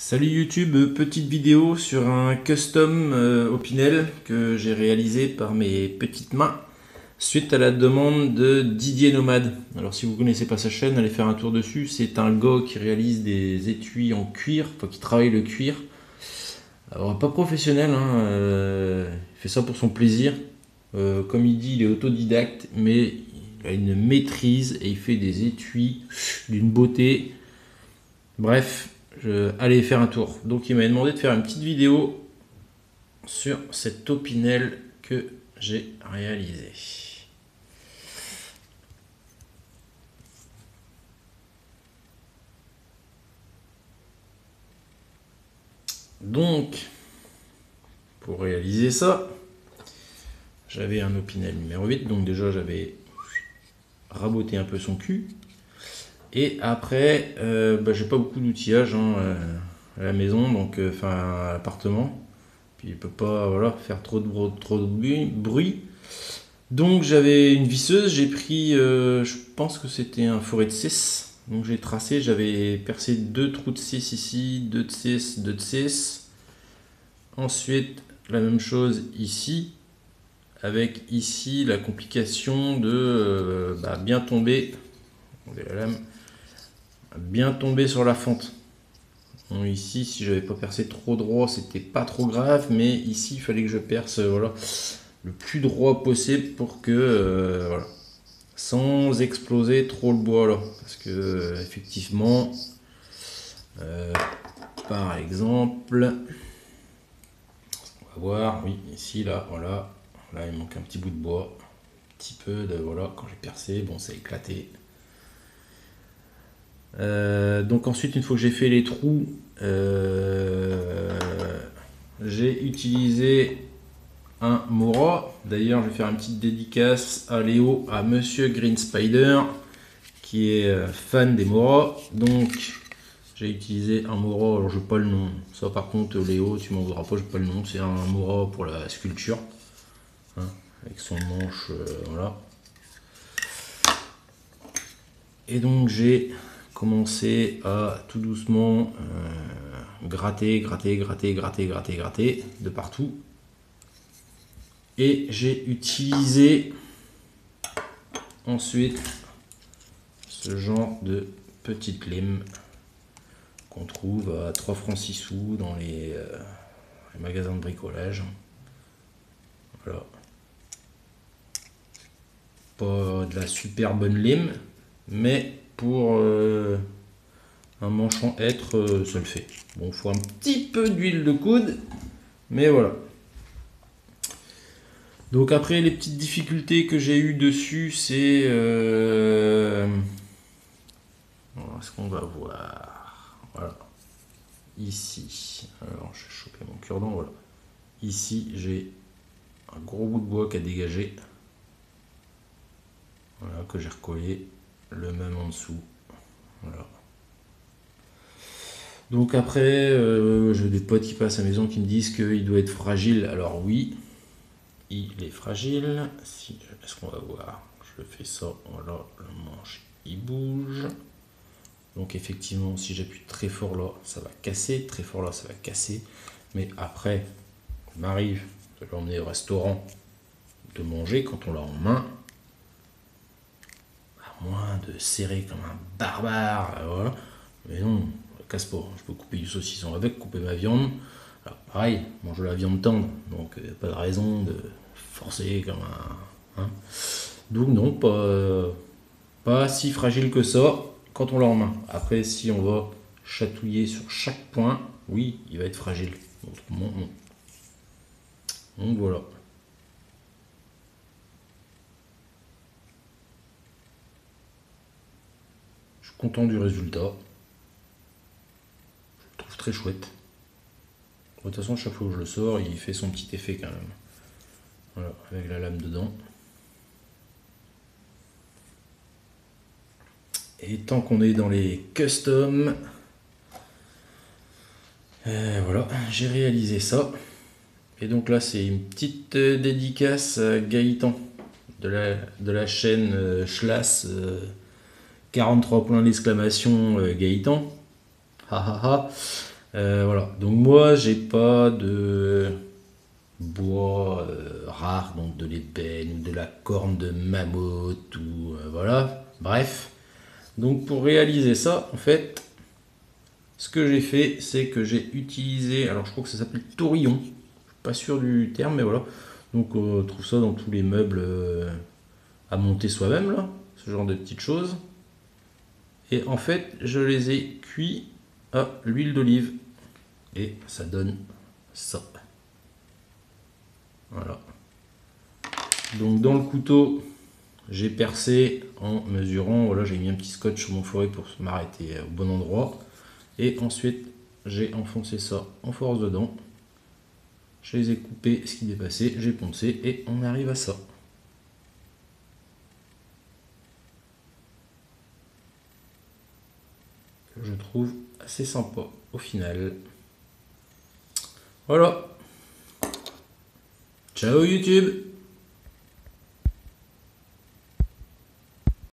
Salut YouTube, petite vidéo sur un custom Opinel que j'ai réalisé par mes petites mains suite à la demande de Didier Nomade. Alors si vous connaissez pas sa chaîne, allez faire un tour dessus. C'est un gars qui réalise des étuis en cuir, enfin qui travaille le cuir. Alors pas professionnel, hein, il fait ça pour son plaisir. Comme il dit, il est autodidacte, mais il a une maîtrise et il fait des étuis d'une beauté. Bref, allez faire un tour. Donc il m'a demandé de faire une petite vidéo sur cette Opinel que j'ai réalisée. Donc, pour réaliser ça, j'avais un Opinel numéro 8, donc déjà j'avais raboté un peu son cul. Et après, j'ai pas beaucoup d'outillage à la maison, donc à l'appartement. Puis il peut pas faire trop de bruit. Donc j'avais une visseuse, j'ai pris, je pense que c'était un forêt de 6. Donc j'ai tracé, j'avais percé deux trous de 6 ici, 2 de 6, 2 de 6. Ensuite, la même chose ici, avec ici la complication de bien tomber, la lame, bien tomber sur la fente. Bon, ici, si j'avais pas percé trop droit, c'était pas trop grave, mais ici, il fallait que je perce le plus droit possible pour que, sans exploser trop le bois là. Parce que, effectivement, par exemple, on va voir, oui, ici, là, voilà, là, il manque un petit bout de bois, un petit peu de, voilà, quand j'ai percé, bon, ça a éclaté. Donc ensuite, une fois que j'ai fait les trous, j'ai utilisé un Mora. D'ailleurs, je vais faire une petite dédicace à Léo, à Monsieur Green Spider, qui est fan des Mora. Donc, j'ai utilisé un Mora, alors je n'ai pas le nom. Ça, par contre, Léo, tu m'en voudras pas, je n'ai pas le nom. C'est un Mora pour la sculpture, hein, avec son manche, voilà. Et donc, j'ai commencé à tout doucement gratter de partout. Et j'ai utilisé ensuite ce genre de petite lime qu'on trouve à 3 francs 6 sous dans les magasins de bricolage. Voilà. Pas de la super bonne lime, mais pour un manchon hêtre, ça le fait. Bon, il faut un petit peu d'huile de coude, mais voilà. Donc après, les petites difficultés que j'ai eues dessus, c'est... ce qu'on va voir. Voilà. Ici. Alors, je vais choper mon cure-dent, voilà. Ici, j'ai un gros bout de bois qui a dégagé. Voilà, que j'ai recollé. Le même en dessous. Voilà. Donc après, j'ai des potes qui passent à la maison qui me disent qu'il doit être fragile. Alors oui, il est fragile. Si, est-ce qu'on va voir? Je fais ça, voilà, le manche il bouge. Donc effectivement, si j'appuie très fort là, ça va casser. Très fort là, ça va casser. Mais après, il m'arrive de l'emmener au restaurant, de manger quand on l'a en main. À moins de serrer comme un barbare, voilà. Mais non, casse pas. Je peux couper du saucisson avec, couper ma viande. Alors pareil, mange la viande tendre, donc pas de raison de forcer comme un... Hein. Donc non, pas si fragile que ça quand on l'a en main. Après, si on va chatouiller sur chaque point, oui, il va être fragile. Autrement, non. Donc voilà. Je suis content du résultat. Je le trouve très chouette. De toute façon, chaque fois que je le sors, il fait son petit effet quand même. Voilà, avec la lame dedans. Et tant qu'on est dans les customs, voilà, j'ai réalisé ça. Et donc là, c'est une petite dédicace à Gaëtan de la chaîne Schlass 43 points d'exclamation Gaëtan. Ha ha ha. Voilà, donc moi j'ai pas de bois rare, donc de l'ébène ou de la corne de mammouth ou voilà, bref. Donc pour réaliser ça, en fait, ce que j'ai fait, c'est que j'ai utilisé, alors je crois que ça s'appelle taurillon, je suis pas sûr du terme, mais voilà. Donc on trouve ça dans tous les meubles à monter soi-même, là, ce genre de petites choses. Et en fait, je les ai cuits à l'huile d'olive. Et ça donne ça. Voilà. Donc dans le couteau, j'ai percé en mesurant. Voilà, j'ai mis un petit scotch sur mon fourré pour m'arrêter au bon endroit. Et ensuite, j'ai enfoncé ça en force dedans. Je les ai coupés, ce qui dépassait, j'ai poncé et on arrive à ça. Que je trouve assez sympa au final. Voilà. Ciao YouTube!